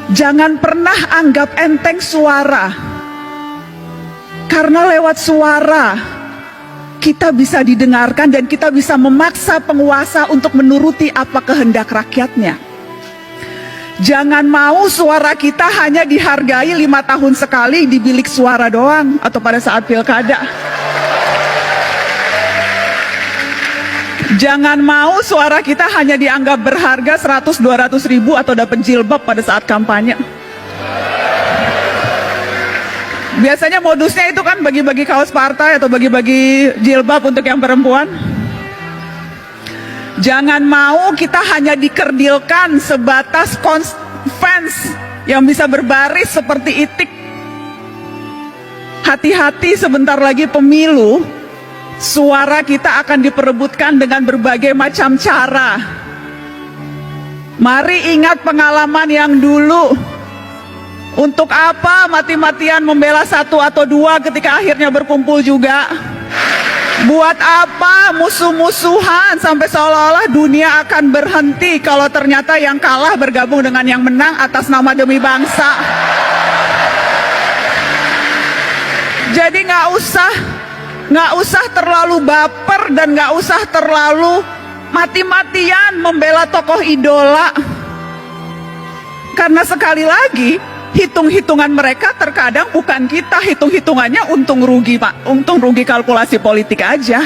Jangan pernah anggap enteng suara, karena lewat suara kita bisa didengarkan dan kita bisa memaksa penguasa untuk menuruti apa kehendak rakyatnya. Jangan mau suara kita hanya dihargai 5 tahun sekali di bilik suara doang atau pada saat pilkada. Jangan mau suara kita hanya dianggap berharga 100-200 ribu atau dapat jilbab pada saat kampanye. Biasanya modusnya itu kan bagi-bagi kaos partai atau bagi-bagi jilbab untuk yang perempuan. Jangan mau kita hanya dikerdilkan sebatas fans yang bisa berbaris seperti itik. Hati-hati, sebentar lagi pemilu, suara kita akan diperebutkan dengan berbagai macam cara. Mari ingat pengalaman yang dulu. Untuk apa mati-matian membela 1 atau 2 ketika akhirnya berkumpul juga? Buat apa musuh-musuhan sampai seolah-olah dunia akan berhenti kalau ternyata yang kalah bergabung dengan yang menang atas nama demi bangsa? Jadi nggak usah terlalu baper dan nggak usah terlalu mati-matian membela tokoh idola. Karena sekali lagi, hitung-hitungan mereka terkadang bukan kita, hitung-hitungannya untung rugi, Pak. Untung rugi kalkulasi politik aja.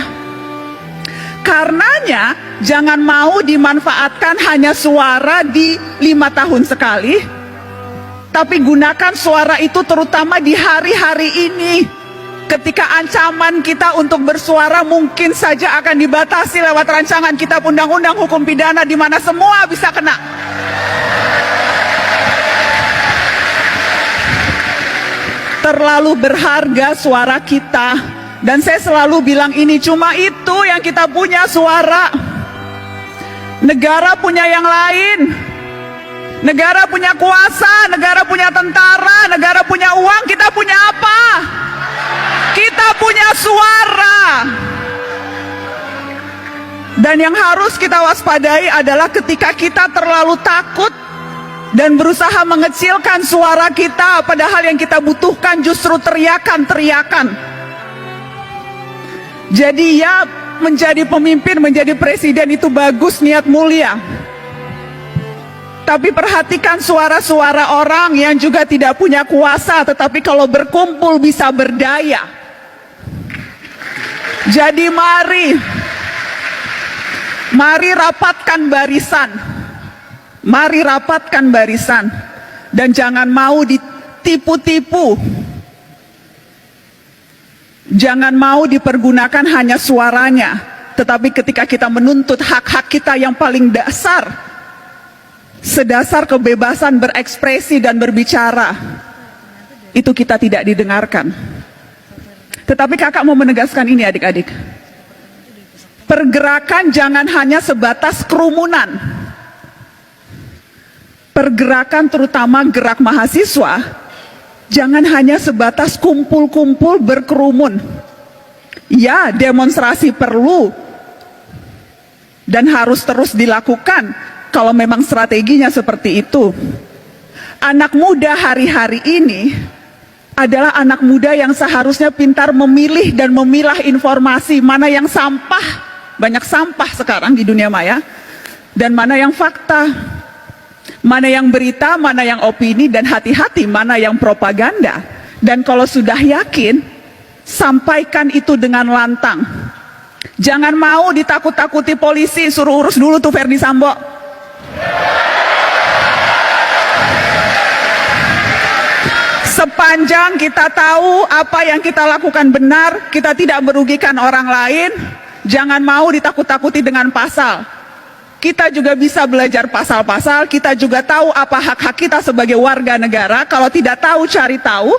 Karenanya jangan mau dimanfaatkan hanya suara di 5 tahun sekali, tapi gunakan suara itu terutama di hari-hari ini, ketika ancaman kita untuk bersuara mungkin saja akan dibatasi lewat rancangan kitab undang-undang hukum pidana di mana semua bisa kena. Terlalu berharga suara kita, dan saya selalu bilang ini, cuma itu yang kita punya, suara. Negara punya yang lain. Negara punya kuasa, negara punya tentara, negara punya uang. Kita punya apa? Kita punya suara. Dan yang harus kita waspadai adalah ketika kita terlalu takut dan berusaha mengecilkan suara kita, padahal yang kita butuhkan justru teriakan-teriakan. Jadi ya, menjadi pemimpin, menjadi presiden itu bagus, niat mulia. Tapi perhatikan suara-suara orang yang juga tidak punya kuasa, tetapi kalau berkumpul bisa berdaya. Jadi mari rapatkan barisan. Mari rapatkan barisan dan jangan mau ditipu-tipu. Jangan mau dipergunakan hanya suaranya, tetapi ketika kita menuntut hak-hak kita yang paling dasar, sedasar kebebasan berekspresi dan berbicara, itu kita tidak didengarkan. Tetapi kakak mau menegaskan ini, adik-adik. Pergerakan jangan hanya sebatas kerumunan. Pergerakan terutama gerak mahasiswa jangan hanya sebatas kumpul-kumpul berkerumun. Ya, demonstrasi perlu dan harus terus dilakukan kalau memang strateginya seperti itu. Anak muda hari-hari ini adalah anak muda yang seharusnya pintar memilih dan memilah informasi, mana yang sampah, banyak sampah sekarang di dunia maya, dan mana yang fakta. Mana yang berita, mana yang opini, dan hati-hati mana yang propaganda. Dan kalau sudah yakin, sampaikan itu dengan lantang. Jangan mau ditakut-takuti polisi, suruh urus dulu tuh Verdi Sambo. Sepanjang kita tahu apa yang kita lakukan benar, kita tidak merugikan orang lain, jangan mau ditakut-takuti dengan pasal. Kita juga bisa belajar pasal-pasal, kita juga tahu apa hak-hak kita sebagai warga negara. Kalau tidak tahu, cari tahu.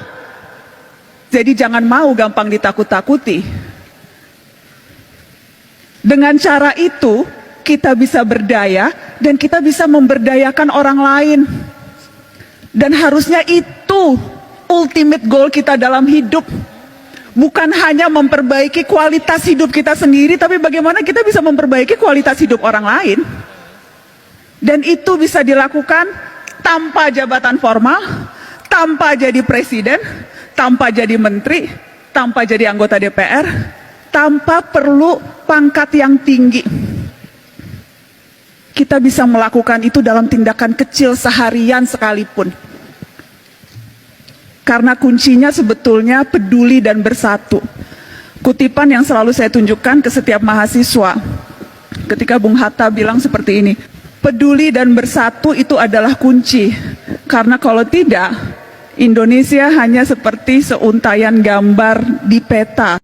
Jadi jangan mau gampang ditakut-takuti. Dengan cara itu, kita bisa berdaya dan kita bisa memberdayakan orang lain. Dan harusnya itu ultimate goal kita dalam hidup. Bukan hanya memperbaiki kualitas hidup kita sendiri, tapi bagaimana kita bisa memperbaiki kualitas hidup orang lain. Dan itu bisa dilakukan tanpa jabatan formal, tanpa jadi presiden, tanpa jadi menteri, tanpa jadi anggota DPR, tanpa perlu pangkat yang tinggi. Kita bisa melakukan itu dalam tindakan kecil seharian sekalipun. Karena kuncinya sebetulnya peduli dan bersatu. Kutipan yang selalu saya tunjukkan ke setiap mahasiswa ketika Bung Hatta bilang seperti ini, peduli dan bersatu itu adalah kunci. Karena kalau tidak, Indonesia hanya seperti seuntaian gambar di peta.